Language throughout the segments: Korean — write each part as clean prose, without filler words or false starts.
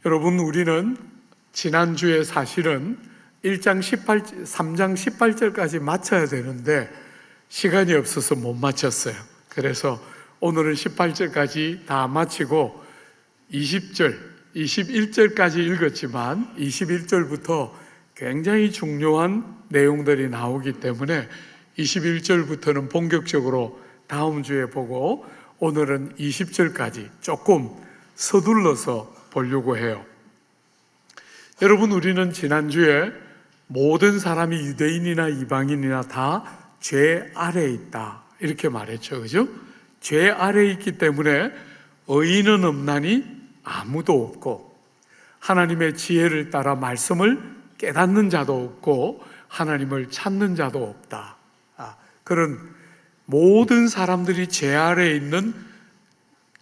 여러분, 우리는 지난주에 사실은 3장 18절까지 마쳐야 되는데 시간이 없어서 못 마쳤어요. 그래서 오늘은 18절까지 다 마치고 20절, 21절까지 읽었지만 21절부터 굉장히 중요한 내용들이 나오기 때문에 21절부터는 본격적으로 다음 주에 보고 오늘은 20절까지 조금 서둘러서 보려고 해요. 여러분, 우리는 지난주에 모든 사람이 유대인이나 이방인이나 다 죄 아래에 있다 이렇게 말했죠. 그죠? 죄 아래에 있기 때문에 의인은 없나니 아무도 없고 하나님의 지혜를 따라 말씀을 깨닫는 자도 없고 하나님을 찾는 자도 없다. 그런 모든 사람들이 죄 아래에 있는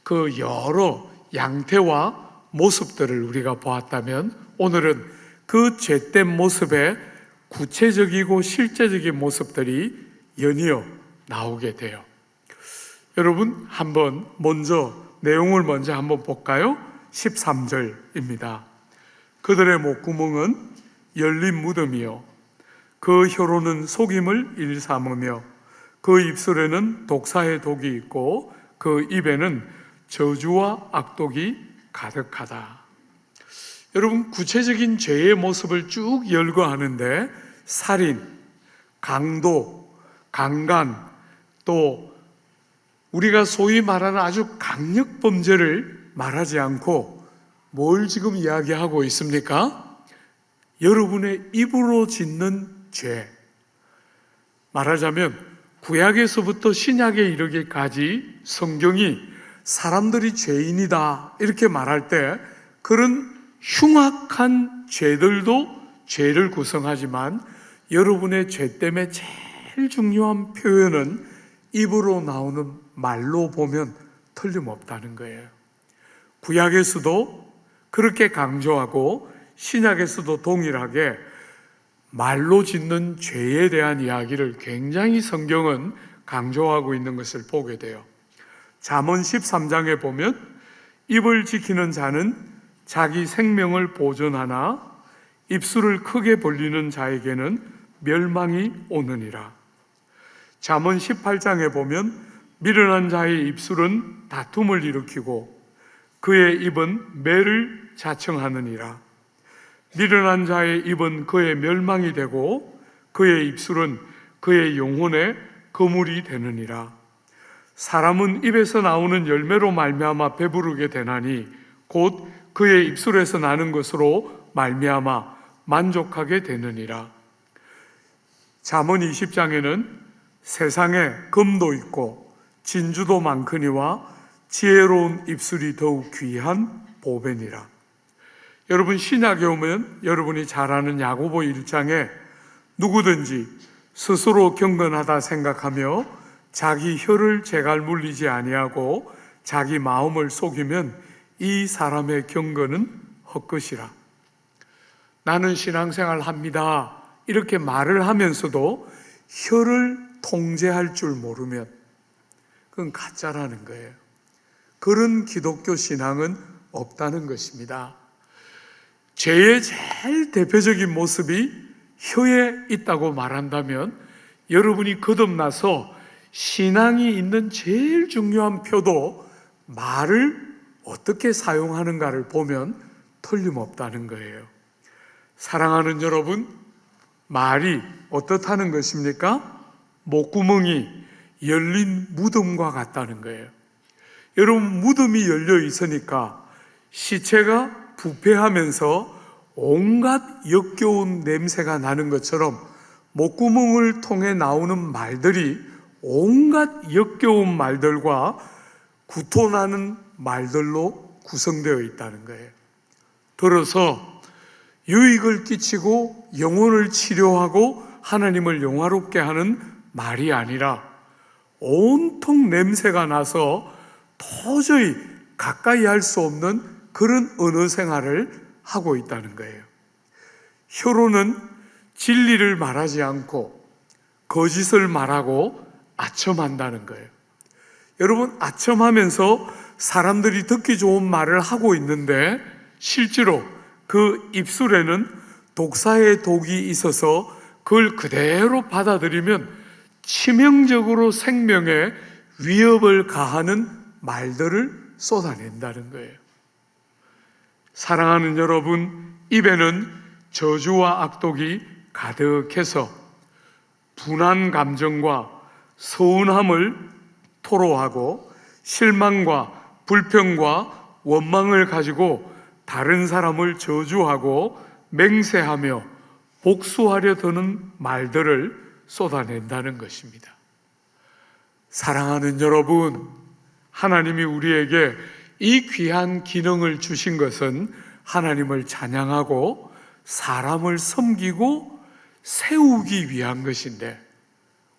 그 여러 양태와 모습들을 우리가 보았다면 오늘은 그 죄된 모습의 구체적이고 실제적인 모습들이 연이어 나오게 돼요. 여러분, 내용을 먼저 한번 볼까요? 13절입니다. 그들의 목구멍은 열린 무덤이요 그 혀로는 속임을 일삼으며 그 입술에는 독사의 독이 있고 그 입에는 저주와 악독이 가득하다. 여러분, 구체적인 죄의 모습을 쭉 열거하는데 살인, 강도, 강간, 또 우리가 소위 말하는 아주 강력 범죄를 말하지 않고 뭘 지금 이야기하고 있습니까? 여러분의 입으로 짓는 죄. 말하자면 구약에서부터 신약에 이르기까지 성경이 사람들이 죄인이다 이렇게 말할 때 그런 흉악한 죄들도 죄를 구성하지만 여러분의 죄 때문에 제일 중요한 표현은 입으로 나오는 말로 보면 틀림없다는 거예요. 구약에서도 그렇게 강조하고 신약에서도 동일하게 말로 짓는 죄에 대한 이야기를 굉장히 성경은 강조하고 있는 것을 보게 돼요. 잠언 13장에 보면 입을 지키는 자는 자기 생명을 보존하나 입술을 크게 벌리는 자에게는 멸망이 오느니라. 잠언 18장에 보면 미련한 자의 입술은 다툼을 일으키고 그의 입은 매를 자청하느니라. 미련한 자의 입은 그의 멸망이 되고 그의 입술은 그의 영혼의 거물이 되느니라. 사람은 입에서 나오는 열매로 말미암아 배부르게 되나니 곧 그의 입술에서 나는 것으로 말미암아 만족하게 되느니라. 잠언 20장에는 세상에 금도 있고 진주도 많거니와 지혜로운 입술이 더욱 귀한 보배니라. 여러분, 신약에 오면 여러분이 잘 아는 야고보 1장에 누구든지 스스로 경건하다 생각하며 자기 혀를 제갈 물리지 아니하고 자기 마음을 속이면 이 사람의 경건은 헛것이라. 나는 신앙생활 합니다 이렇게 말을 하면서도 혀를 통제할 줄 모르면 그건 가짜라는 거예요. 그런 기독교 신앙은 없다는 것입니다. 죄의 제일 대표적인 모습이 혀에 있다고 말한다면 여러분이 거듭나서 신앙이 있는 제일 중요한 표도 말을 어떻게 사용하는가를 보면 틀림없다는 거예요. 사랑하는 여러분, 말이 어떻다는 것입니까? 목구멍이 열린 무덤과 같다는 거예요. 여러분, 무덤이 열려 있으니까 시체가 부패하면서 온갖 역겨운 냄새가 나는 것처럼 목구멍을 통해 나오는 말들이 온갖 역겨운 말들과 구토나는 말들로 구성되어 있다는 거예요. 들어서 유익을 끼치고 영혼을 치료하고 하나님을 영화롭게 하는 말이 아니라 온통 냄새가 나서 도저히 가까이 할 수 없는 그런 언어 생활을 하고 있다는 거예요. 혀로는 진리를 말하지 않고 거짓을 말하고 아첨한다는 거예요. 여러분, 아첨하면서 사람들이 듣기 좋은 말을 하고 있는데 실제로 그 입술에는 독사의 독이 있어서 그걸 그대로 받아들이면 치명적으로 생명에 위협을 가하는 말들을 쏟아낸다는 거예요. 사랑하는 여러분, 입에는 저주와 악독이 가득해서 분한 감정과 서운함을 토로하고 실망과 불평과 원망을 가지고 다른 사람을 저주하고 맹세하며 복수하려 드는 말들을 쏟아낸다는 것입니다. 사랑하는 여러분, 하나님이 우리에게 이 귀한 기능을 주신 것은 하나님을 찬양하고 사람을 섬기고 세우기 위한 것인데,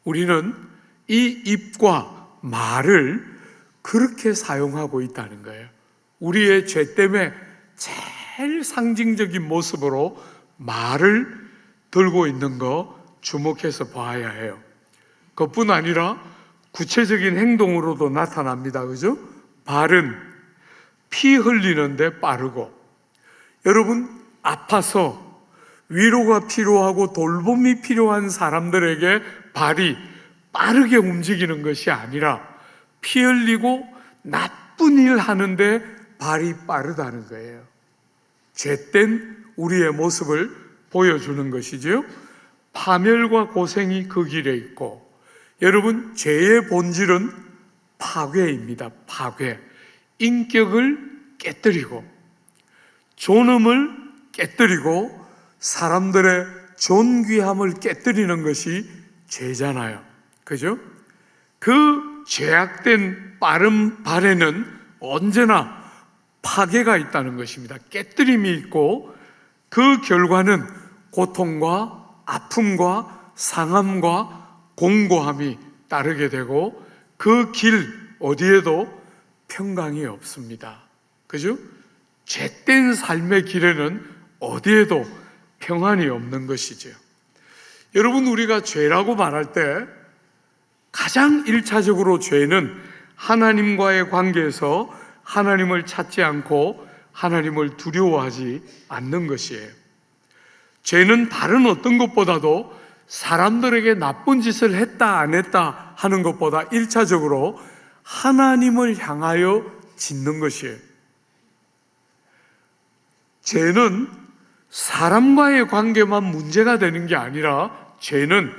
우리는 이 입과 말을 그렇게 사용하고 있다는 거예요. 우리의 죄 때문에 제일 상징적인 모습으로 말을 들고 있는 거 주목해서 봐야 해요. 그뿐 아니라 구체적인 행동으로도 나타납니다. 그죠? 발은 피 흘리는데 빠르고, 여러분, 아파서 위로가 필요하고 돌봄이 필요한 사람들에게 발이 빠르게 움직이는 것이 아니라 피 흘리고 나쁜 일 하는데 발이 빠르다는 거예요. 죄된 우리의 모습을 보여주는 것이죠. 파멸과 고생이 그 길에 있고, 여러분, 죄의 본질은 파괴입니다. 파괴. 인격을 깨뜨리고 존엄을 깨뜨리고 사람들의 존귀함을 깨뜨리는 것이 죄잖아요. 그죠? 그 죄악된 빠른 발에는 언제나 파괴가 있다는 것입니다. 깨뜨림이 있고, 그 결과는 고통과 아픔과 상함과 공고함이 따르게 되고, 그 길 어디에도 평강이 없습니다. 그죠? 죄된 삶의 길에는 어디에도 평안이 없는 것이죠. 여러분, 우리가 죄라고 말할 때 가장 1차적으로 죄는 하나님과의 관계에서 하나님을 찾지 않고 하나님을 두려워하지 않는 것이에요. 죄는 다른 어떤 것보다도 사람들에게 나쁜 짓을 했다 안 했다 하는 것보다 1차적으로 하나님을 향하여 짓는 것이에요. 죄는 사람과의 관계만 문제가 되는 게 아니라 죄는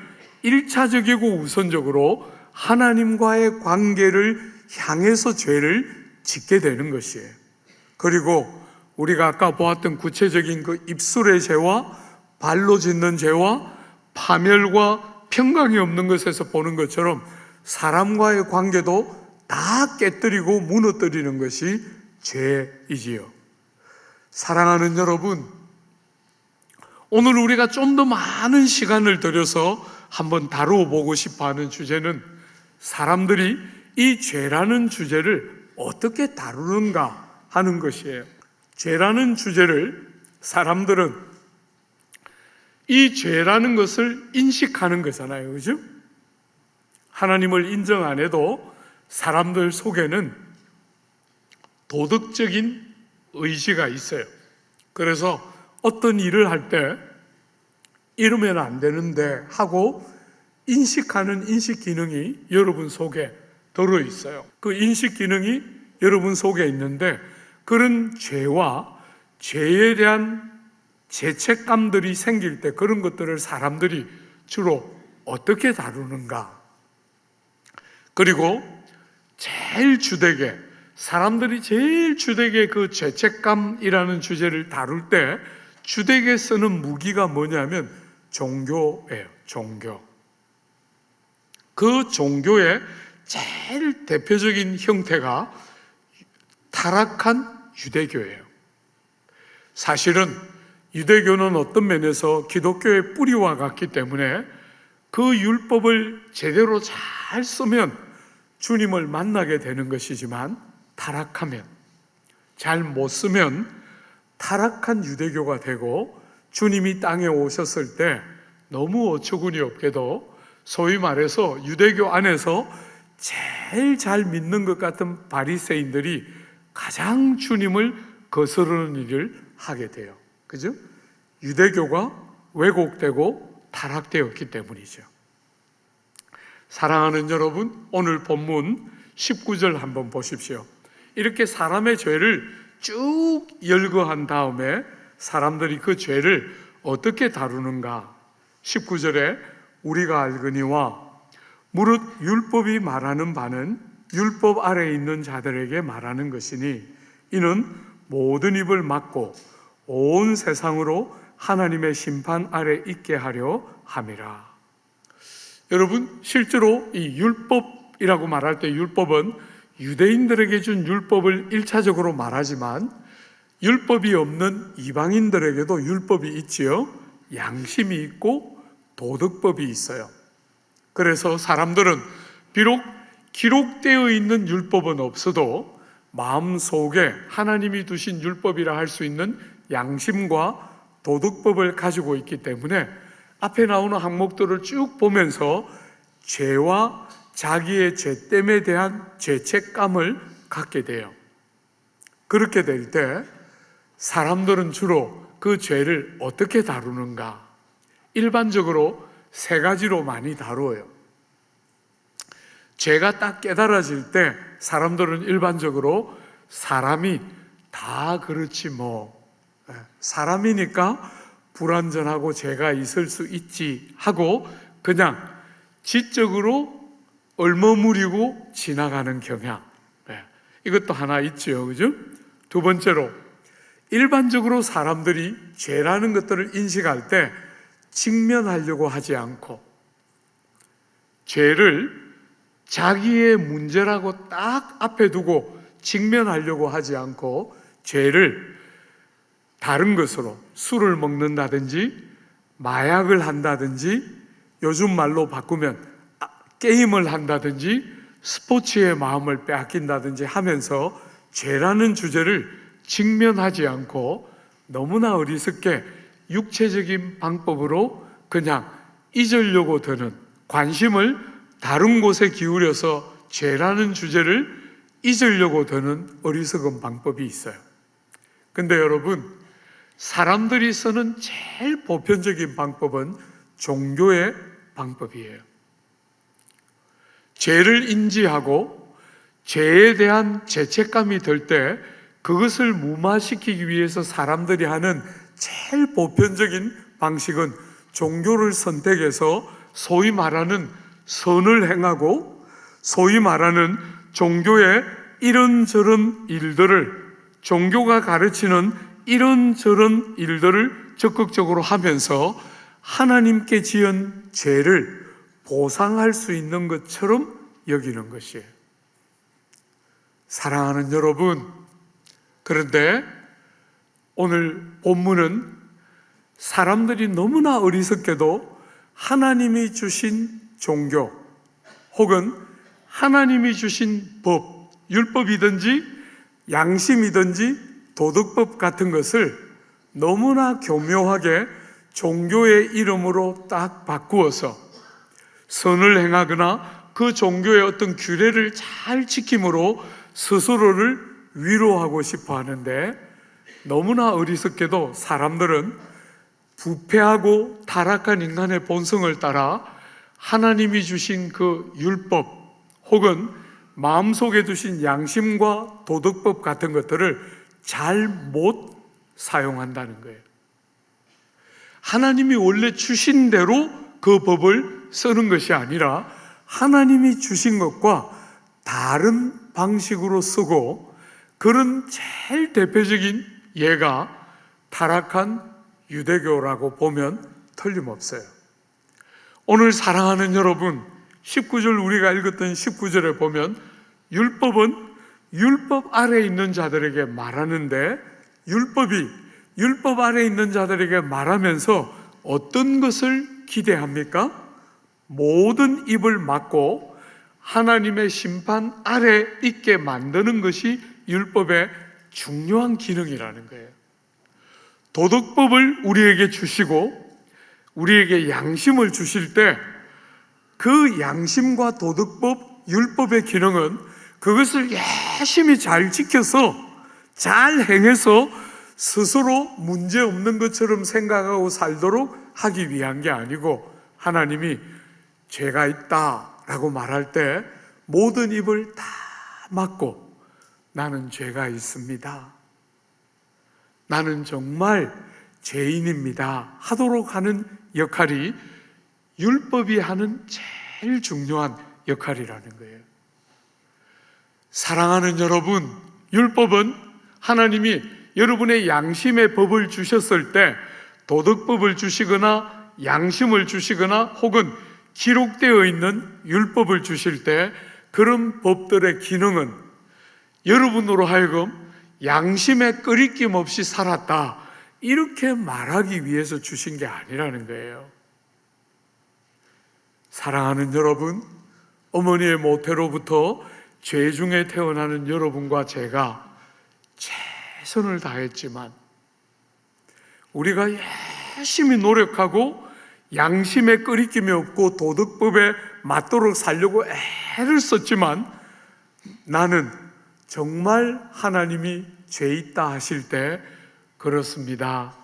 1차적이고 우선적으로 하나님과의 관계를 향해서 죄를 짓게 되는 것이에요. 그리고 우리가 아까 보았던 구체적인 그 입술의 죄와 발로 짓는 죄와 파멸과 평강이 없는 것에서 보는 것처럼 사람과의 관계도 다 깨뜨리고 무너뜨리는 것이 죄이지요. 사랑하는 여러분, 오늘 우리가 좀 더 많은 시간을 들여서 한번 다루어 보고 싶어 하는 주제는 사람들이 이 죄라는 주제를 어떻게 다루는가 하는 것이에요. 죄라는 주제를 사람들은 이 죄라는 것을 인식하는 거잖아요. 그죠? 하나님을 인정 안 해도 사람들 속에는 도덕적인 의지가 있어요. 그래서 어떤 일을 할 때 이러면 안 되는데 하고 인식하는 인식 기능이 여러분 속에 들어 있어요. 그 인식 기능이 여러분 속에 있는데, 그런 죄와 죄에 대한 죄책감들이 생길 때 그런 것들을 사람들이 주로 어떻게 다루는가? 그리고 제일 주되게, 사람들이 제일 주되게 그 죄책감이라는 주제를 다룰 때 주되게 쓰는 무기가 뭐냐면 종교예요. 종교. 그 종교의 제일 대표적인 형태가 타락한 유대교예요. 사실은 유대교는 어떤 면에서 기독교의 뿌리와 같기 때문에 그 율법을 제대로 잘 쓰면 주님을 만나게 되는 것이지만, 타락하면, 잘 못 쓰면 타락한 유대교가 되고, 주님이 땅에 오셨을 때 너무 어처구니 없게도 소위 말해서 유대교 안에서 제일 잘 믿는 것 같은 바리새인들이 가장 주님을 거스르는 일을 하게 돼요. 그죠? 유대교가 왜곡되고 타락되었기 때문이죠. 사랑하는 여러분, 오늘 본문 19절 한번 보십시오. 이렇게 사람의 죄를 쭉 열거한 다음에 사람들이 그 죄를 어떻게 다루는가? 19절에 우리가 알거니와 무릇 율법이 말하는 바는 율법 아래에 있는 자들에게 말하는 것이니 이는 모든 입을 막고 온 세상으로 하나님의 심판 아래 있게 하려 함이라. 여러분, 실제로 이 율법이라고 말할 때 율법은 유대인들에게 준 율법을 1차적으로 말하지만 율법이 없는 이방인들에게도 율법이 있지요. 양심이 있고 도덕법이 있어요. 그래서 사람들은 비록 기록되어 있는 율법은 없어도 마음속에 하나님이 두신 율법이라 할 수 있는 양심과 도덕법을 가지고 있기 때문에 앞에 나오는 항목들을 쭉 보면서 죄와 자기의 죄됨에 대한 죄책감을 갖게 돼요. 그렇게 될 때 사람들은 주로 그 죄를 어떻게 다루는가? 일반적으로 세 가지로 많이 다루어요. 죄가 딱 깨달아질 때 사람들은 일반적으로 사람이 다 그렇지 뭐, 사람이니까 불완전하고 죄가 있을 수 있지 하고 그냥 지적으로 얼머무리고 지나가는 경향, 이것도 하나 있죠. 그죠? 두 번째로 일반적으로 사람들이 죄라는 것들을 인식할 때 직면하려고 하지 않고 죄를 자기의 문제라고 딱 앞에 두고 직면하려고 하지 않고 죄를 다른 것으로 술을 먹는다든지 마약을 한다든지 요즘 말로 바꾸면 게임을 한다든지 스포츠의 마음을 빼앗긴다든지 하면서 죄라는 주제를 직면하지 않고 너무나 어리석게 육체적인 방법으로 그냥 잊으려고 드는, 관심을 다른 곳에 기울여서 죄라는 주제를 잊으려고 드는 어리석은 방법이 있어요. 근데 여러분, 사람들이 쓰는 제일 보편적인 방법은 종교의 방법이에요. 죄를 인지하고 죄에 대한 죄책감이 들 때 그것을 무마시키기 위해서 사람들이 하는 제일 보편적인 방식은 종교를 선택해서 소위 말하는 선을 행하고 소위 말하는 종교의 이런저런 일들을, 종교가 가르치는 이런저런 일들을 적극적으로 하면서 하나님께 지은 죄를 보상할 수 있는 것처럼 여기는 것이에요. 사랑하는 여러분, 그런데 오늘 본문은 사람들이 너무나 어리석게도 하나님이 주신 종교 혹은 하나님이 주신 법, 율법이든지 양심이든지 도덕법 같은 것을 너무나 교묘하게 종교의 이름으로 딱 바꾸어서 선을 행하거나 그 종교의 어떤 규례를 잘 지킴으로 스스로를 위로하고 싶어 하는데 너무나 어리석게도 사람들은 부패하고 타락한 인간의 본성을 따라 하나님이 주신 그 율법 혹은 마음속에 두신 양심과 도덕법 같은 것들을 잘 못 사용한다는 거예요. 하나님이 원래 주신 대로 그 법을 쓰는 것이 아니라 하나님이 주신 것과 다른 방식으로 쓰고, 그런 제일 대표적인 예가 타락한 유대교라고 보면 틀림없어요. 오늘 사랑하는 여러분, 19절 우리가 읽었던 19절에 보면 율법은 율법 아래에 있는 자들에게 말하는데 율법이 율법 아래에 있는 자들에게 말하면서 어떤 것을 기대합니까? 모든 입을 막고 하나님의 심판 아래 있게 만드는 것이 율법의 중요한 기능이라는 거예요. 도덕법을 우리에게 주시고 우리에게 양심을 주실 때 그 양심과 도덕법, 율법의 기능은 그것을 열심히 잘 지켜서 잘 행해서 스스로 문제 없는 것처럼 생각하고 살도록 하기 위한 게 아니고, 하나님이 죄가 있다라고 말할 때 모든 입을 다 막고 나는 죄가 있습니다, 나는 정말 죄인입니다 하도록 하는 역할이 율법이 하는 제일 중요한 역할이라는 거예요. 사랑하는 여러분, 율법은 하나님이 여러분의 양심의 법을 주셨을 때, 도덕법을 주시거나 양심을 주시거나 혹은 기록되어 있는 율법을 주실 때, 그런 법들의 기능은 여러분으로 하여금 양심에 끄리낌 없이 살았다, 이렇게 말하기 위해서 주신 게 아니라는 거예요. 사랑하는 여러분, 어머니의 모태로부터 죄 중에 태어나는 여러분과 제가 최선을 다했지만, 우리가 열심히 노력하고 양심에 끄리낌이 없고 도덕법에 맞도록 살려고 애를 썼지만, 나는 정말 하나님이 죄 있다 하실 때, 그렇습니다,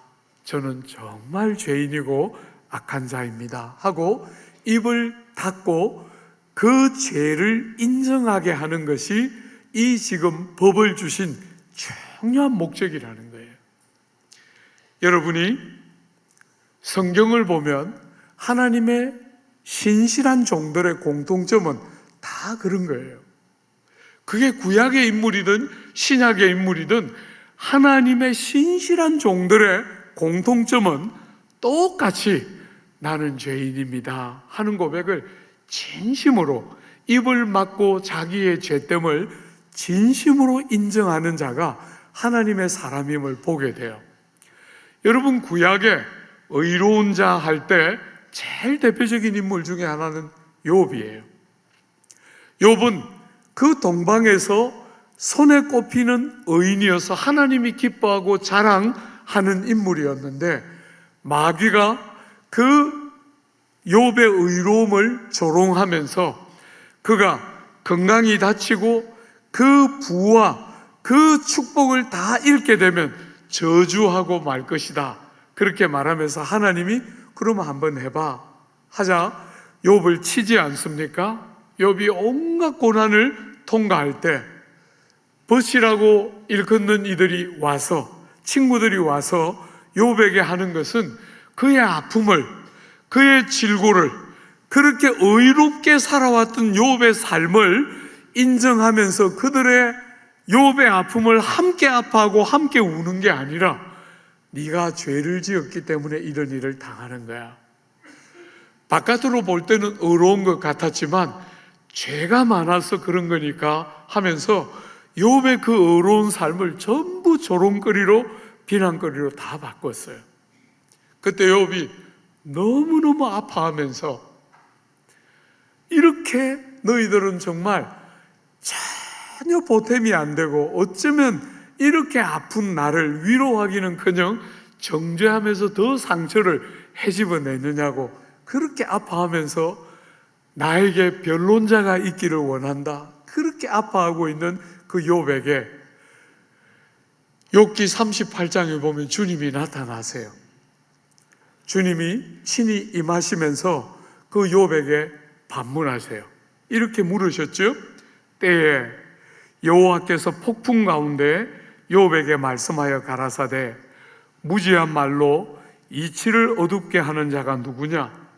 저는 정말 죄인이고 악한 자입니다 하고 입을 닫고 그 죄를 인정하게 하는 것이 이 지금 법을 주신 중요한 목적이라는 거예요. 여러분이 성경을 보면 하나님의 신실한 종들의 공통점은 다 그런 거예요. 그게 구약의 인물이든 신약의 인물이든 하나님의 신실한 종들의 공통점은 똑같이 나는 죄인입니다 하는 고백을 진심으로, 입을 막고 자기의 죄됨을 진심으로 인정하는 자가 하나님의 사람임을 보게 돼요. 여러분, 구약에 의로운 자 할 때 제일 대표적인 인물 중에 하나는 욥이에요. 욥은 그 동방에서 손에 꼽히는 의인이어서 하나님이 기뻐하고 자랑하는 인물이었는데, 마귀가 그 욥의 의로움을 조롱하면서 그가 건강이 다치고 그 부와 그 축복을 다 잃게 되면 저주하고 말 것이다, 그렇게 말하면서 하나님이 그러면 한번 해봐 하자 욥을 치지 않습니까? 욥이 온갖 고난을 통과할 때 벗이라고 일컫는 이들이 와서, 친구들이 와서 욥에게 하는 것은 그의 아픔을, 그의 질고를, 그렇게 의롭게 살아왔던 욥의 삶을 인정하면서 그들의 욥의 아픔을 함께 아파하고 함께 우는 게 아니라, 네가 죄를 지었기 때문에 이런 일을 당하는 거야. 바깥으로 볼 때는 의로운 것 같았지만 죄가 많아서 그런 거니까 하면서 욥의 그 의로운 삶을 전부 조롱거리로, 비난거리로 다 바꿨어요. 그때 욥이 너무너무 아파하면서, 이렇게 너희들은 정말 전혀 보탬이 안 되고 어쩌면 이렇게 아픈 나를 위로하기는커녕 정죄하면서 더 상처를 헤집어내느냐고 그렇게 아파하면서 나에게 변론자가 있기를 원한다, 그렇게 아파하고 있는 그 욥에게 욥기 38장에 보면 주님이 나타나세요. 주님이 친히 임하시면서 그 욥에게 반문하세요. 이렇게 물으셨죠. 때에 여호와께서 폭풍 가운데 욥에게 말씀하여 가라사대, 무지한 말로 이치를 어둡게 하는 자가 누구냐?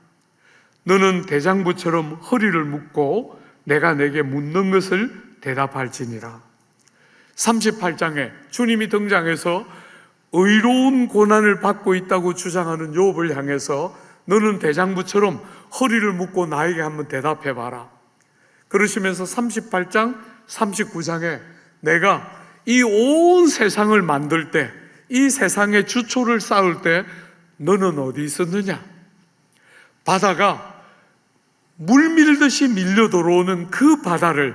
너는 대장부처럼 허리를 묶고 내가 내게 묻는 것을 대답할지니라. 38장에 주님이 등장해서 의로운 고난을 받고 있다고 주장하는 욥을 향해서 너는 대장부처럼 허리를 묶고 나에게 한번 대답해봐라. 그러시면서 38장, 39장에 내가 이 온 세상을 만들 때, 이 세상의 주초를 쌓을 때 너는 어디 있었느냐? 바다가 물 밀듯이 밀려 들어오는 그 바다를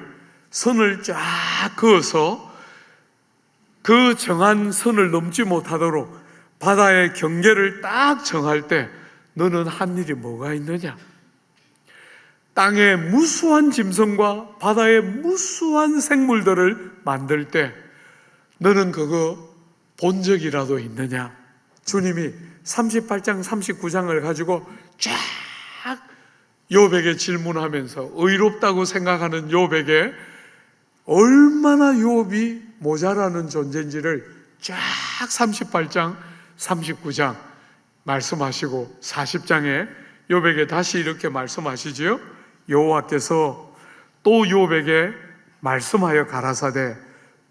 선을 쫙 그어서 그 정한 선을 넘지 못하도록 바다의 경계를 딱 정할 때 너는 한 일이 뭐가 있느냐? 땅의 무수한 짐승과 바다의 무수한 생물들을 만들 때 너는 그거 본 적이라도 있느냐? 주님이 38장 39장을 가지고 쫙 욥에게 질문하면서 의롭다고 생각하는 욥에게 얼마나 욥이 모자라는 존재인지를 쫙 38장 39장 말씀하시고 40장에 욥에게 다시 이렇게 말씀하시지요. 여호와께서 또 욥에게 말씀하여 가라사대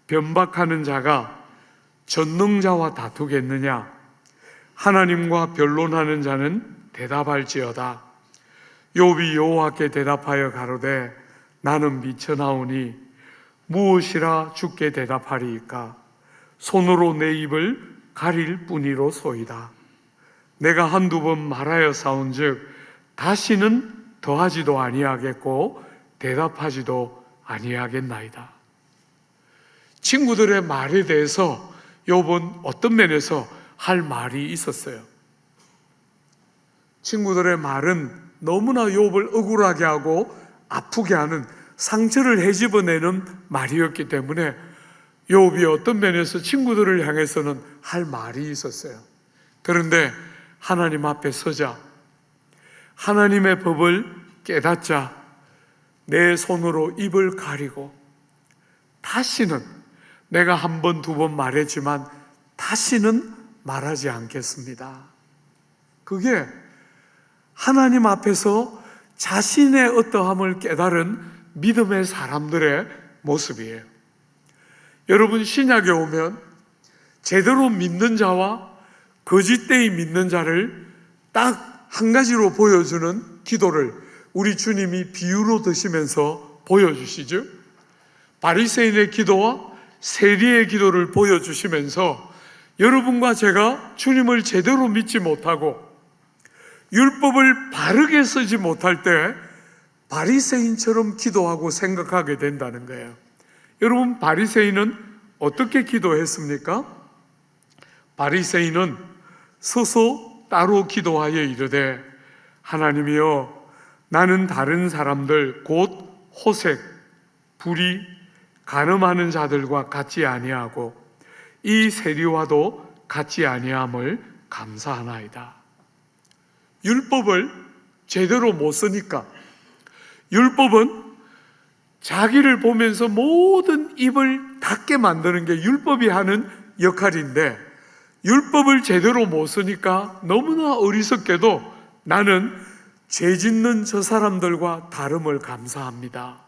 변박하는 자가 전능자와 다투겠느냐? 하나님과 변론하는 자는 대답할지어다. 욥이 여호와께 대답하여 가로되 나는 미쳐나오니 무엇이라 주께 대답하리이까? 손으로 내 입을 가릴 뿐이로소이다. 내가 한두 번 말하여 싸운즉 다시는 더하지도 아니하겠고 대답하지도 아니하겠나이다. 친구들의 말에 대해서 욥은 어떤 면에서 할 말이 있었어요. 친구들의 말은 너무나 욥을 억울하게 하고 아프게 하는, 상처를 헤집어내는 말이었기 때문에 욥이 어떤 면에서 친구들을 향해서는 할 말이 있었어요. 그런데 하나님 앞에 서자, 하나님의 법을 깨닫자 내 손으로 입을 가리고 다시는, 내가 한 번, 두 번 말했지만 다시는 말하지 않겠습니다. 그게 하나님 앞에서 자신의 어떠함을 깨달은 믿음의 사람들의 모습이에요. 여러분, 신약에 오면 제대로 믿는 자와 거짓되이 믿는 자를 딱 한 가지로 보여주는 기도를 우리 주님이 비유로 드시면서 보여주시죠. 바리새인의 기도와 세리의 기도를 보여주시면서 여러분과 제가 주님을 제대로 믿지 못하고 율법을 바르게 쓰지 못할 때 바리새인처럼 기도하고 생각하게 된다는 거예요. 여러분, 바리새인은 어떻게 기도했습니까? 바리새인은 서서 따로 기도하여 이르되 하나님이여, 나는 다른 사람들 곧 호색, 불의, 간음하는 자들과 같지 아니하고 이 세리와도 같지 아니함을 감사하나이다. 율법을 제대로 못 쓰니까, 율법은 자기를 보면서 모든 입을 닫게 만드는 게 율법이 하는 역할인데, 율법을 제대로 못 쓰니까 너무나 어리석게도 나는 죄 짓는 저 사람들과 다름을 감사합니다.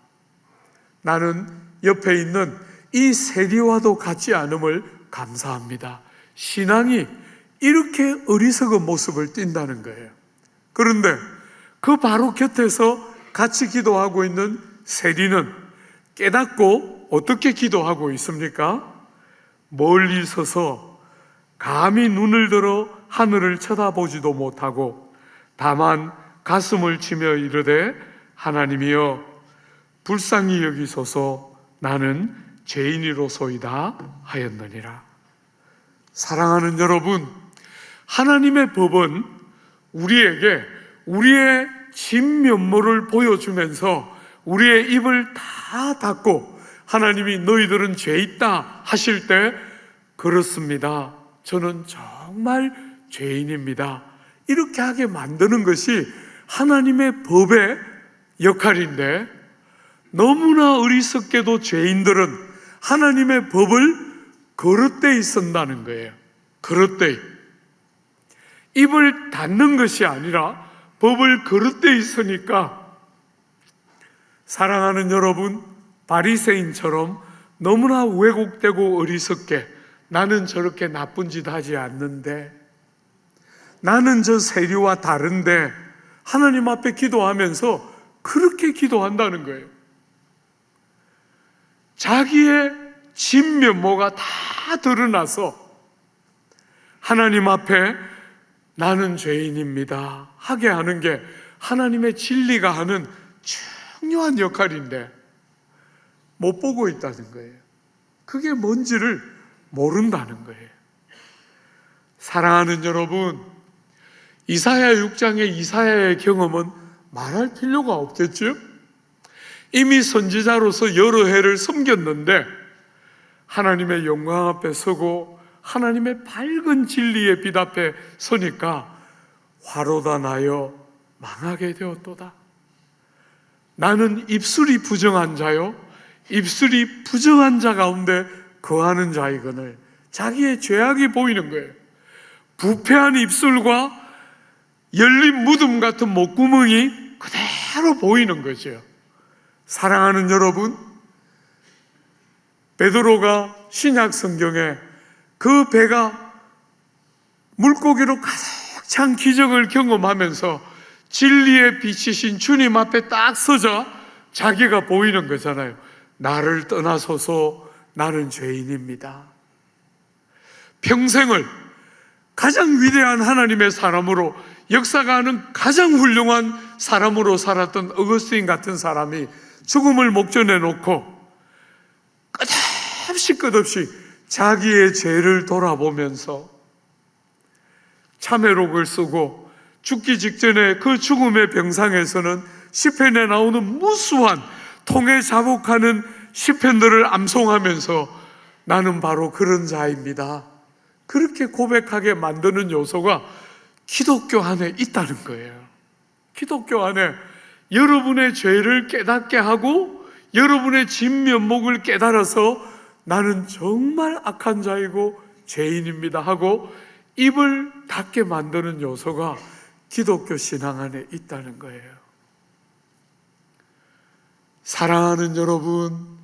나는 옆에 있는 이 세리와도 같지 않음을 감사합니다. 신앙이 이렇게 어리석은 모습을 띈다는 거예요. 그런데 그 바로 곁에서 같이 기도하고 있는 세리는 깨닫고 어떻게 기도하고 있습니까? 멀리 서서 감히 눈을 들어 하늘을 쳐다보지도 못하고 다만 가슴을 치며 이르되 하나님이여, 불쌍히 여기소서, 나는 죄인이로소이다 하였느니라. 사랑하는 여러분, 하나님의 법은 우리에게 우리의 진면모를 보여주면서 우리의 입을 다 닫고 하나님이 너희들은 죄 있다 하실 때, 그렇습니다, 저는 정말 죄인입니다, 이렇게 하게 만드는 것이 하나님의 법의 역할인데, 너무나 어리석게도 죄인들은 하나님의 법을 그릇되이 쓴다는 거예요. 그릇되이. 입을 닫는 것이 아니라 법을 그릇되이 쓰니까, 사랑하는 여러분, 바리새인처럼 너무나 왜곡되고 어리석게 나는 저렇게 나쁜 짓 하지 않는데, 나는 저 세리와 다른데 하나님 앞에 기도하면서 그렇게 기도한다는 거예요. 자기의 진면모가 다 드러나서 하나님 앞에 나는 죄인입니다 하게 하는 게 하나님의 진리가 하는 중요한 역할인데 못 보고 있다는 거예요. 그게 뭔지를 모른다는 거예요. 사랑하는 여러분, 이사야 6장의 이사야의 경험은 말할 필요가 없겠죠? 이미 선지자로서 여러 해를 섬겼는데 하나님의 영광 앞에 서고 하나님의 밝은 진리의 빛 앞에 서니까 화로다 나여 망하게 되었도다. 나는 입술이 부정한 자요 입술이 부정한 자 가운데 거하는 자이거늘. 자기의 죄악이 보이는 거예요. 부패한 입술과 열린 무덤 같은 목구멍이 그대로 보이는 거죠. 사랑하는 여러분, 베드로가 신약 성경에 그 배가 물고기로 가득 찬 기적을 경험하면서 진리의 빛이신 주님 앞에 딱 서자 자기가 보이는 거잖아요. 나를 떠나소서, 나는 죄인입니다. 평생을 가장 위대한 하나님의 사람으로, 역사가 하는 가장 훌륭한 사람으로 살았던 어거스틴 같은 사람이 죽음을 목전에 놓고 끝없이 자기의 죄를 돌아보면서 참회록을 쓰고 죽기 직전에 그 죽음의 병상에서는 시편에 나오는 무수한 통에 자복하는 시편들을 암송하면서 나는 바로 그런 자입니다, 그렇게 고백하게 만드는 요소가 기독교 안에 있다는 거예요. 기독교 안에 여러분의 죄를 깨닫게 하고 여러분의 진면목을 깨달아서 나는 정말 악한 자이고 죄인입니다 하고 입을 닫게 만드는 요소가 기독교 신앙 안에 있다는 거예요. 사랑하는 여러분,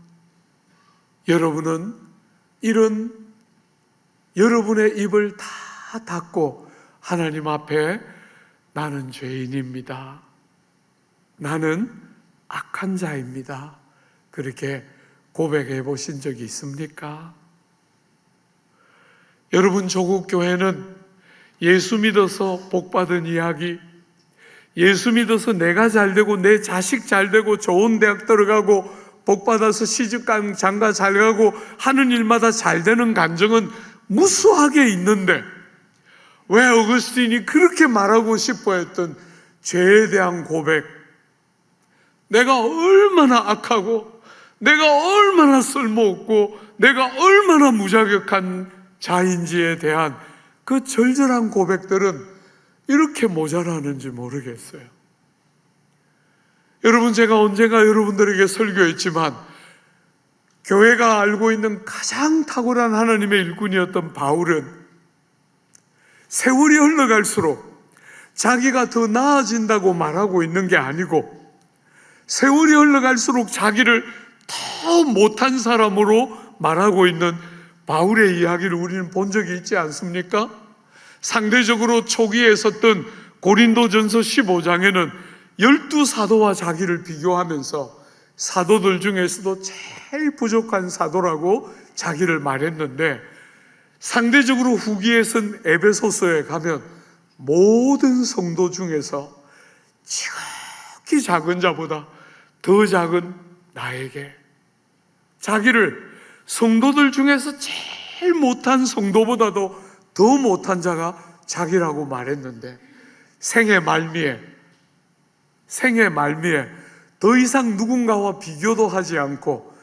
여러분은 이런 여러분의 입을 다 닫고 하나님 앞에 나는 죄인입니다, 나는 악한 자입니다, 그렇게 고백해 보신 적이 있습니까? 여러분, 조국 교회는 예수 믿어서 복받은 이야기, 예수 믿어서 내가 잘되고 내 자식 잘되고 좋은 대학 들어가고 복받아서 시집간 장가 잘가고 하는 일마다 잘되는 간증은 무수하게 있는데 왜 어거스틴이 그렇게 말하고 싶어 했던 죄에 대한 고백, 내가 얼마나 악하고 내가 얼마나 쓸모없고 내가 얼마나 무자격한 자인지에 대한 그 절절한 고백들은 이렇게 모자라는지 모르겠어요. 여러분, 제가 언젠가 여러분들에게 설교했지만 교회가 알고 있는 가장 탁월한 하나님의 일꾼이었던 바울은 세월이 흘러갈수록 자기가 더 나아진다고 말하고 있는 게 아니고 세월이 흘러갈수록 자기를 더 못한 사람으로 말하고 있는 바울의 이야기를 우리는 본 적이 있지 않습니까? 상대적으로 초기에 썼던 고린도전서 15장에는 12사도와 자기를 비교하면서 사도들 중에서도 제일 부족한 사도라고 자기를 말했는데, 상대적으로 후기에 쓴 에베소서에 가면 모든 성도 중에서 지극히 작은 자보다 더 작은 나에게, 자기를 성도들 중에서 제일 못한 성도보다도 더 못한 자가 자기라고 말했는데, 생애 말미에 더 이상 누군가와 비교도 하지 않고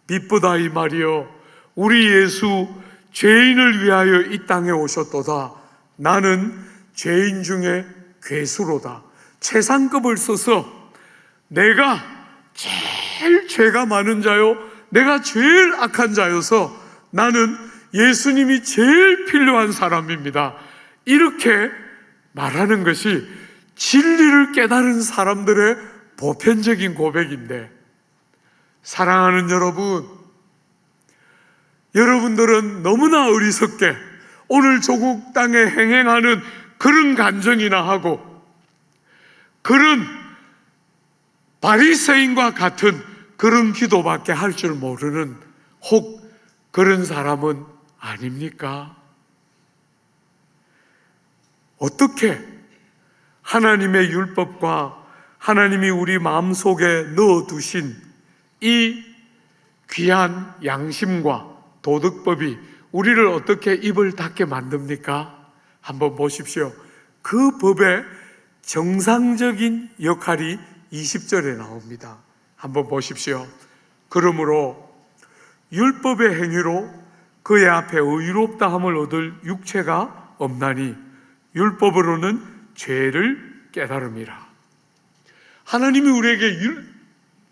미쁘다 이 말이여, 우리 예수 죄인을 위하여 이 땅에 오셨도다. 나는 죄인 중에 괴수로다. 최상급을 써서 내가 제일 죄가 많은 자요, 내가 제일 악한 자여서 나는 예수님이 제일 필요한 사람입니다, 이렇게 말하는 것이 진리를 깨달은 사람들의 보편적인 고백인데, 사랑하는 여러분, 여러분들은 너무나 어리석게 오늘 조국 땅에 행행하는 그런 간증이나 하고 그런 바리새인과 같은 그런 기도밖에 할 줄 모르는 혹 그런 사람은 아닙니까? 어떻게 하나님의 율법과 하나님이 우리 마음속에 넣어두신 이 귀한 양심과 도덕법이 우리를 어떻게 입을 닫게 만듭니까? 한번 보십시오. 그 법의 정상적인 역할이 20절에 나옵니다. 한번 보십시오. 그러므로 율법의 행위로 그의 앞에 의롭다함을 얻을 육체가 없나니 율법으로는 죄를 깨달음이라. 하나님이 우리에게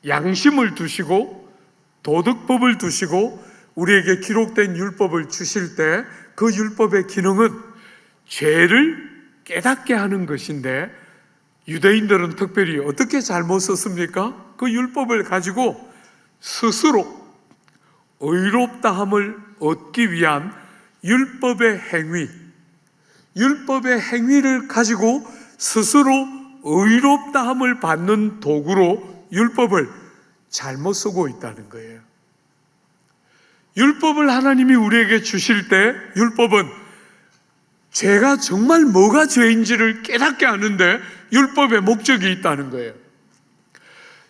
양심을 두시고 도덕법을 두시고 우리에게 기록된 율법을 주실 때 그 율법의 기능은 죄를 깨닫게 하는 것인데, 유대인들은 특별히 어떻게 잘못 썼습니까? 그 율법을 가지고 스스로 의롭다함을 얻기 위한 율법의 행위를 가지고 스스로 의롭다함을 받는 도구로 율법을 잘못 쓰고 있다는 거예요. 율법을 하나님이 우리에게 주실 때 율법은 죄가 정말 뭐가 죄인지를 깨닫게 하는데 율법의 목적이 있다는 거예요.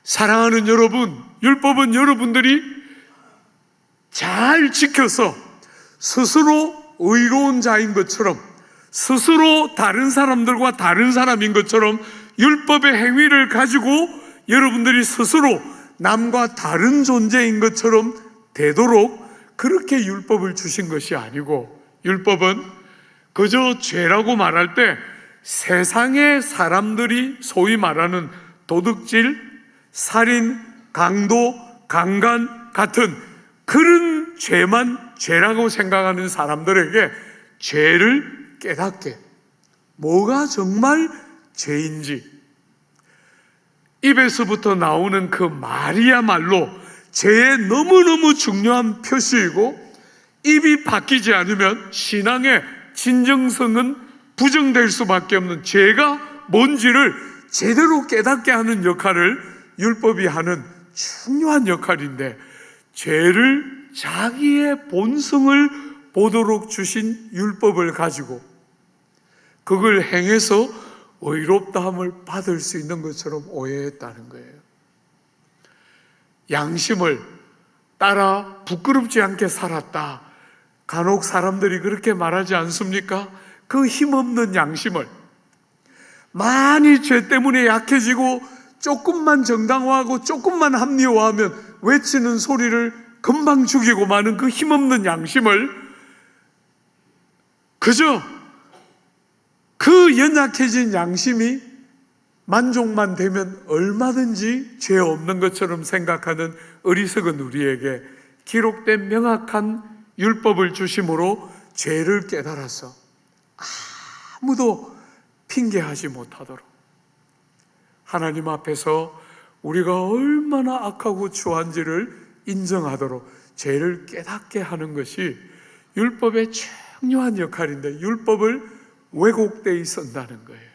사랑하는 여러분, 율법은 여러분들이 잘 지켜서 스스로 의로운 자인 것처럼, 스스로 다른 사람들과 다른 사람인 것처럼 율법의 행위를 가지고 여러분들이 스스로 남과 다른 존재인 것처럼 되도록 그렇게 율법을 주신 것이 아니고, 율법은 그저 죄라고 말할 때 세상의 사람들이 소위 말하는 도둑질, 살인, 강도, 강간 같은 그런 죄만 죄라고 생각하는 사람들에게 죄를 깨닫게, 뭐가 정말 죄인지, 입에서부터 나오는 그 말이야말로 죄의 너무너무 중요한 표시이고, 입이 바뀌지 않으면 신앙의 진정성은 부정될 수밖에 없는, 죄가 뭔지를 제대로 깨닫게 하는 역할을 율법이 하는 중요한 역할인데, 죄를 자기의 본성을 보도록 주신 율법을 가지고 그걸 행해서 의롭다함을 받을 수 있는 것처럼 오해했다는 거예요. 양심을 따라 부끄럽지 않게 살았다. 간혹 사람들이 그렇게 말하지 않습니까? 그 힘없는 양심을, 많이 죄 때문에 약해지고 조금만 정당화하고 조금만 합리화하면 외치는 소리를 금방 죽이고 마는 그 힘없는 양심을 그저 그 연약해진 양심이 만족만 되면 얼마든지 죄 없는 것처럼 생각하는 어리석은 우리에게 기록된 명확한 율법을 주심으로 죄를 깨달아서 아무도 핑계하지 못하도록, 하나님 앞에서 우리가 얼마나 악하고 추한지를 인정하도록 죄를 깨닫게 하는 것이 율법의 중요한 역할인데, 율법을 왜곡되이 쓴다는 거예요.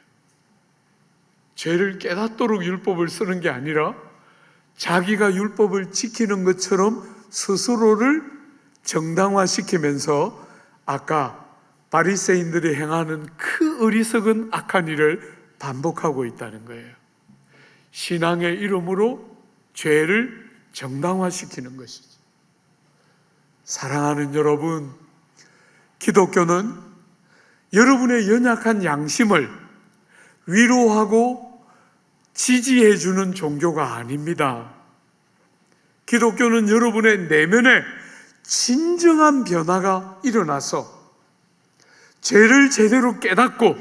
죄를 깨닫도록 율법을 쓰는 게 아니라 자기가 율법을 지키는 것처럼 스스로를 정당화시키면서 아까 바리새인들이 행하는 그 어리석은 악한 일을 반복하고 있다는 거예요. 신앙의 이름으로 죄를 정당화시키는 것이죠. 사랑하는 여러분, 기독교는 여러분의 연약한 양심을 위로하고 지지해주는 종교가 아닙니다. 기독교는 여러분의 내면에 진정한 변화가 일어나서 죄를 제대로 깨닫고,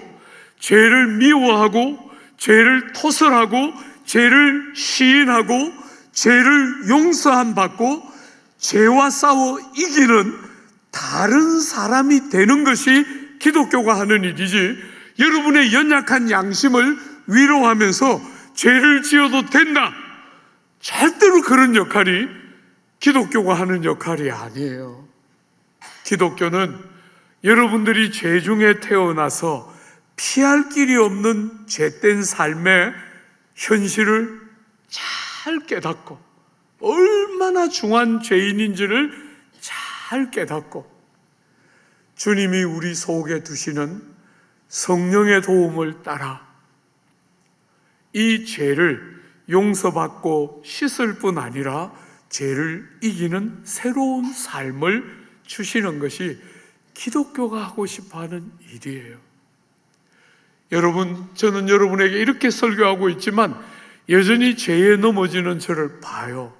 죄를 미워하고, 죄를 토설하고, 죄를 시인하고, 죄를 용서함 받고, 죄와 싸워 이기는 다른 사람이 되는 것이 기독교가 하는 일이지, 여러분의 연약한 양심을 위로하면서 죄를 지어도 된다, 절대로 그런 역할이 기독교가 하는 역할이 아니에요. 기독교는 여러분들이 죄 중에 태어나서 피할 길이 없는 죄된 삶의 현실을 잘 깨닫고, 얼마나 중한 죄인인지를 잘 깨닫고, 주님이 우리 속에 두시는 성령의 도움을 따라 이 죄를 용서받고 씻을 뿐 아니라 죄를 이기는 새로운 삶을 주시는 것이 기독교가 하고 싶어하는 일이에요. 여러분, 저는 여러분에게 이렇게 설교하고 있지만 여전히 죄에 넘어지는 저를 봐요.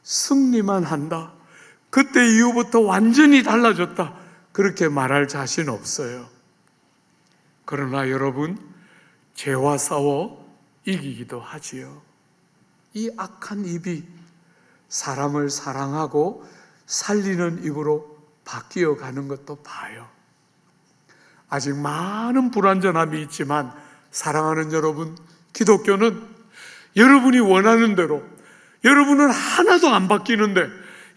승리만 한다, 그때 이후부터 완전히 달라졌다, 그렇게 말할 자신 없어요. 그러나 여러분, 죄와 싸워 이기기도 하지요. 이 악한 입이 사람을 사랑하고 살리는 입으로 바뀌어 가는 것도 봐요. 아직 많은 불완전함이 있지만 사랑하는 여러분, 기독교는 여러분이 원하는 대로, 여러분은 하나도 안 바뀌는데,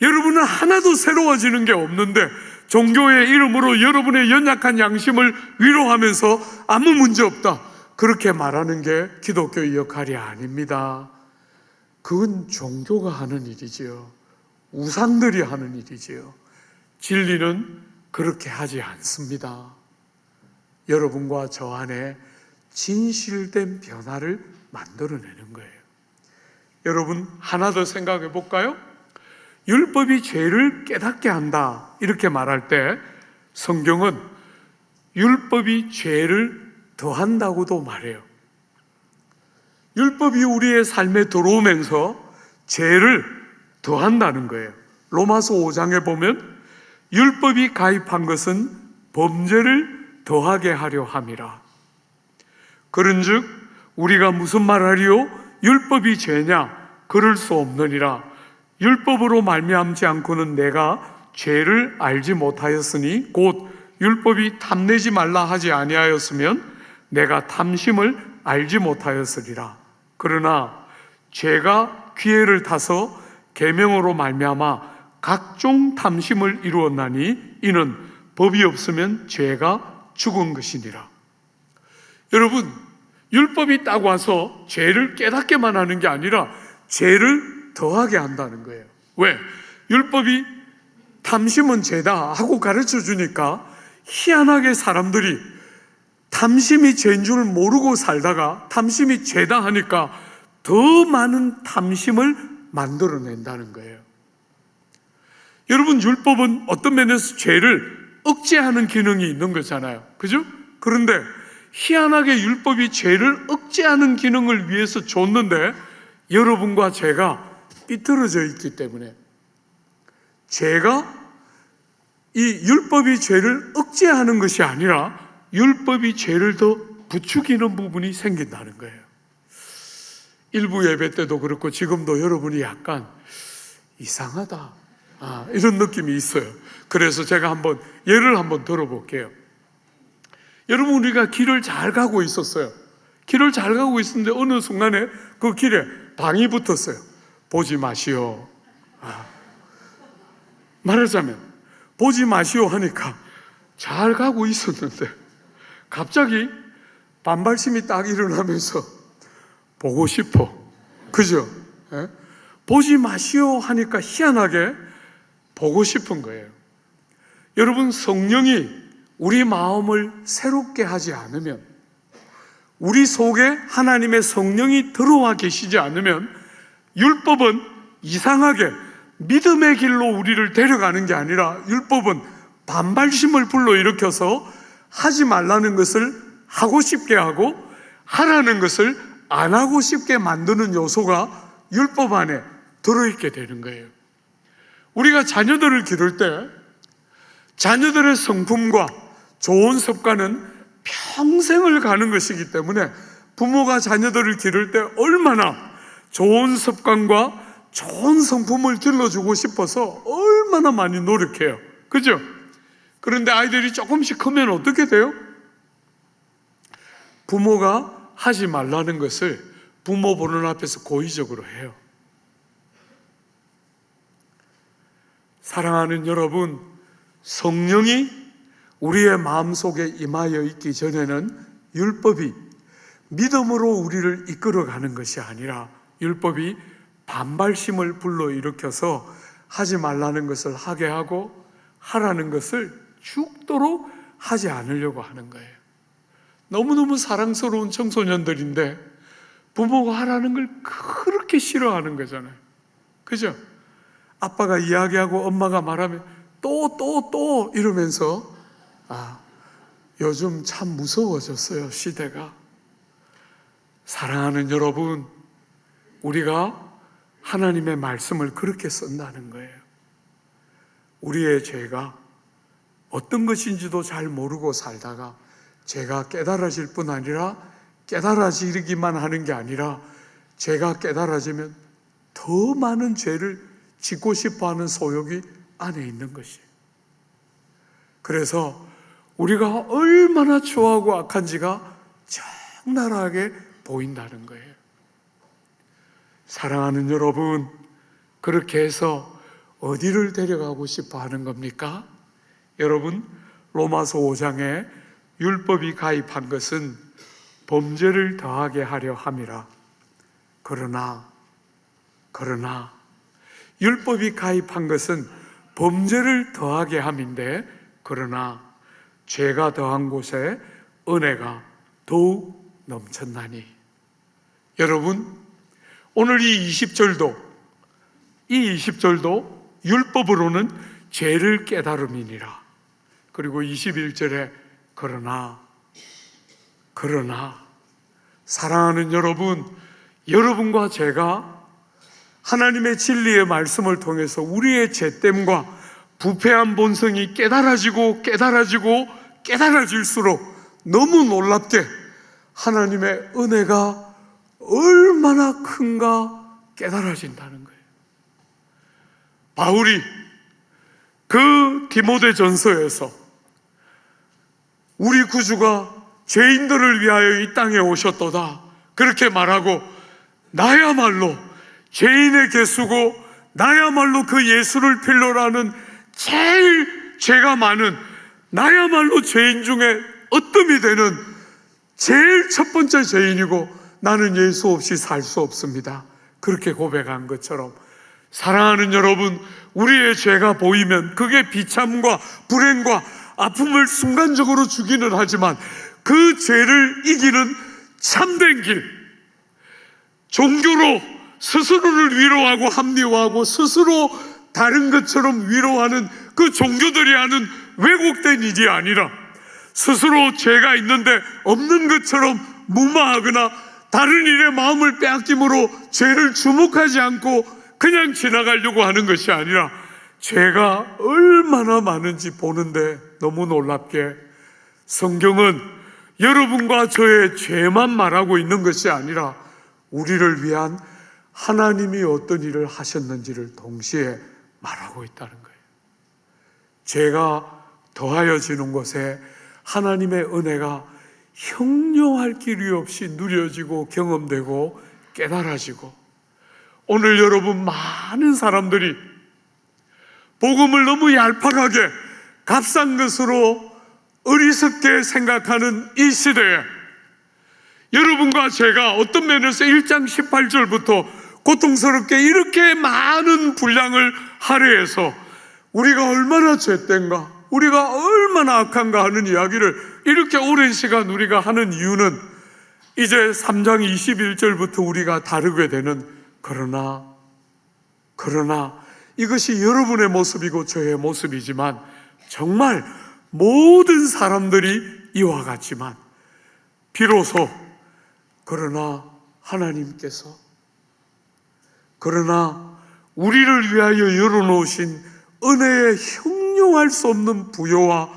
여러분은 하나도 새로워지는 게 없는데 종교의 이름으로 여러분의 연약한 양심을 위로하면서 아무 문제 없다, 그렇게 말하는 게 기독교의 역할이 아닙니다. 그건 종교가 하는 일이지요. 우상들이 하는 일이지요. 진리는 그렇게 하지 않습니다. 여러분과 저 안에 진실된 변화를 만들어내는 거예요. 여러분, 하나 더 생각해 볼까요? 율법이 죄를 깨닫게 한다, 이렇게 말할 때 성경은 율법이 죄를 더한다고도 말해요. 율법이 우리의 삶에 들어오면서 죄를 더한다는 거예요. 로마서 5장에 보면 율법이 가입한 것은 범죄를 더하게 하려 함이라. 그런즉 우리가 무슨 말하리요? 율법이 죄냐? 그럴 수 없느니라. 율법으로 말미암지 않고는 내가 죄를 알지 못하였으니 곧 율법이 탐내지 말라 하지 아니하였으면 내가 탐심을 알지 못하였으리라. 그러나 죄가 기회를 타서 계명으로 말미암아 각종 탐심을 이루었나니 이는 법이 없으면 죄가 죽은 것이니라. 여러분, 율법이 딱 와서 죄를 깨닫게만 하는 게 아니라 죄를 더하게 한다는 거예요. 왜? 율법이 탐심은 죄다 하고 가르쳐 주니까 희한하게 사람들이 탐심이 죄인 줄 모르고 살다가 탐심이 죄다 하니까 더 많은 탐심을 만들어낸다는 거예요. 여러분, 율법은 어떤 면에서 죄를 억제하는 기능이 있는 거잖아요. 그죠? 그런데 희한하게 율법이 죄를 억제하는 기능을 위해서 줬는데 여러분과 제가 삐뚤어져 있기 때문에, 죄가 이 율법이 죄를 억제하는 것이 아니라 율법이 죄를 더 부추기는 부분이 생긴다는 거예요. 일부 예배 때도 그렇고 지금도 여러분이 약간 이상하다, 이런 느낌이 있어요. 그래서 제가 예를 한번 들어볼게요. 여러분, 우리가 길을 잘 가고 있었어요. 길을 잘 가고 있었는데 어느 순간에 그 길에 방이 붙었어요. 보지 마시오. 말하자면 보지 마시오 하니까 잘 가고 있었는데 갑자기 반발심이 딱 일어나면서 보고 싶어. 그죠? 보지 마시오 하니까 희한하게 보고 싶은 거예요. 여러분, 성령이 우리 마음을 새롭게 하지 않으면, 우리 속에 하나님의 성령이 들어와 계시지 않으면 율법은 이상하게 믿음의 길로 우리를 데려가는 게 아니라 율법은 반발심을 불러일으켜서 하지 말라는 것을 하고 싶게 하고 하라는 것을 안 하고 싶게 만드는 요소가 율법 안에 들어있게 되는 거예요. 우리가 자녀들을 기를 때 자녀들의 성품과 좋은 습관은 평생을 가는 것이기 때문에 부모가 자녀들을 기를 때 얼마나 좋은 습관과 좋은 성품을 길러주고 싶어서 얼마나 많이 노력해요. 그죠? 그런데 아이들이 조금씩 크면 어떻게 돼요? 부모가 하지 말라는 것을 부모 보는 앞에서 고의적으로 해요. 사랑하는 여러분, 성령이 우리의 마음속에 임하여 있기 전에는 율법이 믿음으로 우리를 이끌어가는 것이 아니라 율법이 반발심을 불러일으켜서 하지 말라는 것을 하게 하고 하라는 것을 죽도록 하지 않으려고 하는 거예요. 너무너무 사랑스러운 청소년들인데 부모가 하라는 걸 그렇게 싫어하는 거잖아요. 그죠? 아빠가 이야기하고 엄마가 말하면 또 이러면서 요즘 참 무서워졌어요, 시대가. 사랑하는 여러분, 우리가 하나님의 말씀을 그렇게 쓴다는 거예요. 우리의 죄가 어떤 것인지도 잘 모르고 살다가 죄가 깨달아질 뿐 아니라 깨달아지기만 하는 게 아니라 죄가 깨달아지면 더 많은 죄를 짓고 싶어하는 소욕이 안에 있는 것이에요. 그래서 우리가 얼마나 추하고 악한지가 적나라하게 보인다는 거예요. 사랑하는 여러분, 그렇게 해서 어디를 데려가고 싶어 하는 겁니까? 여러분, 로마서 5장에 율법이 가입한 것은 범죄를 더하게 하려 함이라. 그러나 율법이 가입한 것은 범죄를 더하게 함인데, 그러나 죄가 더한 곳에 은혜가 더욱 넘쳤나니. 여러분, 오늘 이 20절도 율법으로는 죄를 깨달음이니라. 그리고 21절에 그러나 사랑하는 여러분, 여러분과 제가 하나님의 진리의 말씀을 통해서 우리의 죄됨과 부패한 본성이 깨달아질수록 너무 놀랍게 하나님의 은혜가 얼마나 큰가 깨달아진다는 거예요. 바울이 그 디모데전서에서 우리 구주가 죄인들을 위하여 이 땅에 오셨도다 그렇게 말하고, 나야말로 죄인의 개수고 나야말로 그 예수를 필요로 하는 제일 죄가 많은, 나야말로 죄인 중에 으뜸이 되는 제일 첫 번째 죄인이고 나는 예수 없이 살 수 없습니다. 그렇게 고백한 것처럼 사랑하는 여러분, 우리의 죄가 보이면 그게 비참과 불행과 아픔을 순간적으로 주기는 하지만 그 죄를 이기는 참된 길, 종교로 스스로를 위로하고 합리화하고 스스로 다른 것처럼 위로하는 그 종교들이 하는 왜곡된 일이 아니라 스스로 죄가 있는데 없는 것처럼 무마하거나 다른 일에 마음을 빼앗김으로 죄를 주목하지 않고 그냥 지나가려고 하는 것이 아니라 죄가 얼마나 많은지 보는데 너무 놀랍게 성경은 여러분과 저의 죄만 말하고 있는 것이 아니라 우리를 위한 하나님이 어떤 일을 하셨는지를 동시에 말하고 있다는 거예요. 죄가 더하여지는 곳에 하나님의 은혜가 형용할 길이 없이 누려지고 경험되고 깨달아지고, 오늘 여러분 많은 사람들이 복음을 너무 얄팍하게 값싼 것으로 어리석게 생각하는 이 시대에 여러분과 제가 어떤 면에서 1장 18절부터 고통스럽게 이렇게 많은 분량을 할애해서 우리가 얼마나 죄된가, 우리가 얼마나 악한가 하는 이야기를 이렇게 오랜 시간 우리가 하는 이유는 이제 3장 21절부터 우리가 다루게 되는 그러나 이것이 여러분의 모습이고 저의 모습이지만 정말 모든 사람들이 이와 같지만 비로소 그러나 하나님께서 우리를 위하여 열어놓으신 은혜의 형용할 수 없는 부요와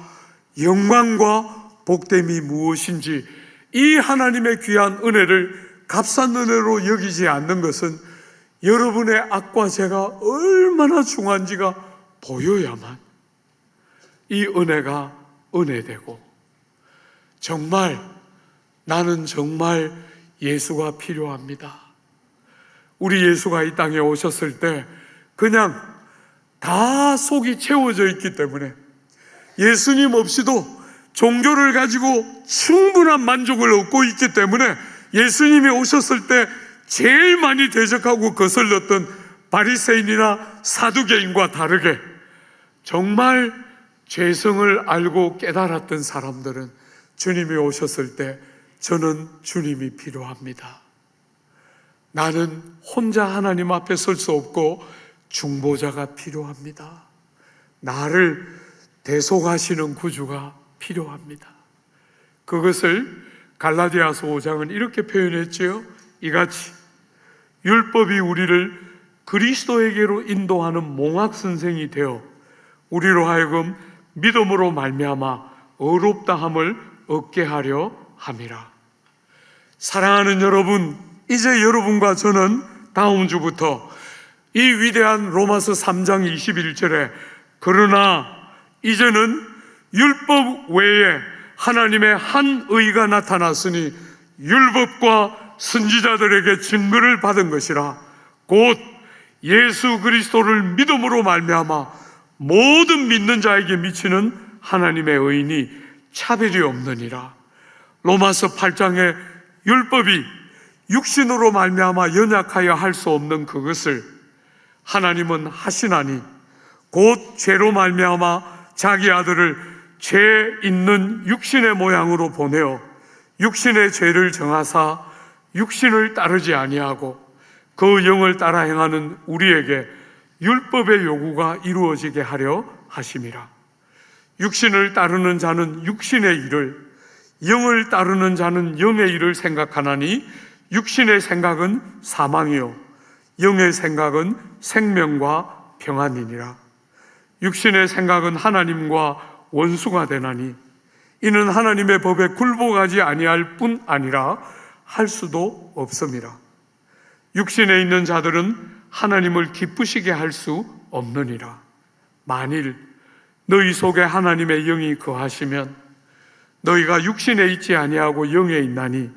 영광과 복됨이 무엇인지, 이 하나님의 귀한 은혜를 값싼 은혜로 여기지 않는 것은 여러분의 악과 죄가 얼마나 중한지가 보여야만 이 은혜가 은혜되고, 정말 나는 정말 예수가 필요합니다. 우리 예수가 이 땅에 오셨을 때 그냥 다 속이 채워져 있기 때문에 예수님 없이도 종교를 가지고 충분한 만족을 얻고 있기 때문에 예수님이 오셨을 때 제일 많이 대적하고 거슬렸던 바리새인이나 사두개인과 다르게 정말 죄성을 알고 깨달았던 사람들은 주님이 오셨을 때 저는 주님이 필요합니다. 나는 혼자 하나님 앞에 설 수 없고 중보자가 필요합니다. 나를 대속하시는 구주가 필요합니다. 그것을 갈라디아서 5장은 이렇게 표현했지요. 이같이 율법이 우리를 그리스도에게로 인도하는 몽학 선생이 되어 우리로 하여금 믿음으로 말미암아 의롭다함을 얻게 하려 함이라. 사랑하는 여러분, 이제 여러분과 저는 다음 주부터 이 위대한 로마서 3장 21절에 그러나 이제는 율법 외에 하나님의 한 의가 나타났으니 율법과 선지자들에게 증거를 받은 것이라. 곧 예수 그리스도를 믿음으로 말미암아 모든 믿는 자에게 미치는 하나님의 의인이 차별이 없느니라. 로마서 8장에 율법이 육신으로 말미암아 연약하여 할 수 없는 그것을 하나님은 하시나니 곧 죄로 말미암아 자기 아들을 죄 있는 육신의 모양으로 보내어 육신의 죄를 정하사 육신을 따르지 아니하고 그 영을 따라 행하는 우리에게 율법의 요구가 이루어지게 하려 하심이라. 육신을 따르는 자는 육신의 일을, 영을 따르는 자는 영의 일을 생각하나니 육신의 생각은 사망이요 영의 생각은 생명과 평안이니라. 육신의 생각은 하나님과 원수가 되나니 이는 하나님의 법에 굴복하지 아니할 뿐 아니라 할 수도 없음이라. 육신에 있는 자들은 하나님을 기쁘시게 할 수 없느니라. 만일 너희 속에 하나님의 영이 거하시면 너희가 육신에 있지 아니하고 영에 있나니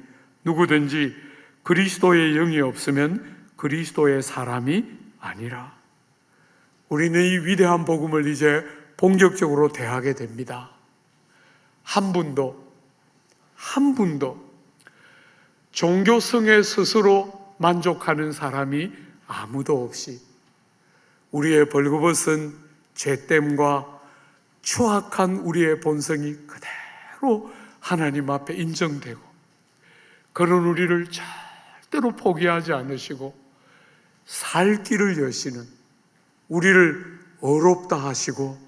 누구든지 그리스도의 영이 없으면 그리스도의 사람이 아니라. 우리는 이 위대한 복음을 이제 본격적으로 대하게 됩니다. 한 분도 종교성에 스스로 만족하는 사람이 아무도 없이 우리의 벌거벗은 죄됨과 추악한 우리의 본성이 그대로 하나님 앞에 인정되고 그런 우리를 절대로 포기하지 않으시고 살 길을 여시는, 우리를 의롭다 하시고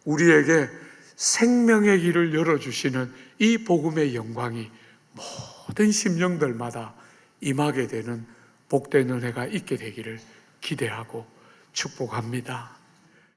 우리에게 생명의 길을 열어주시는 이 복음의 영광이 모든 심령들마다 임하게 되는 복된 은혜가 있게 되기를 기대하고 축복합니다.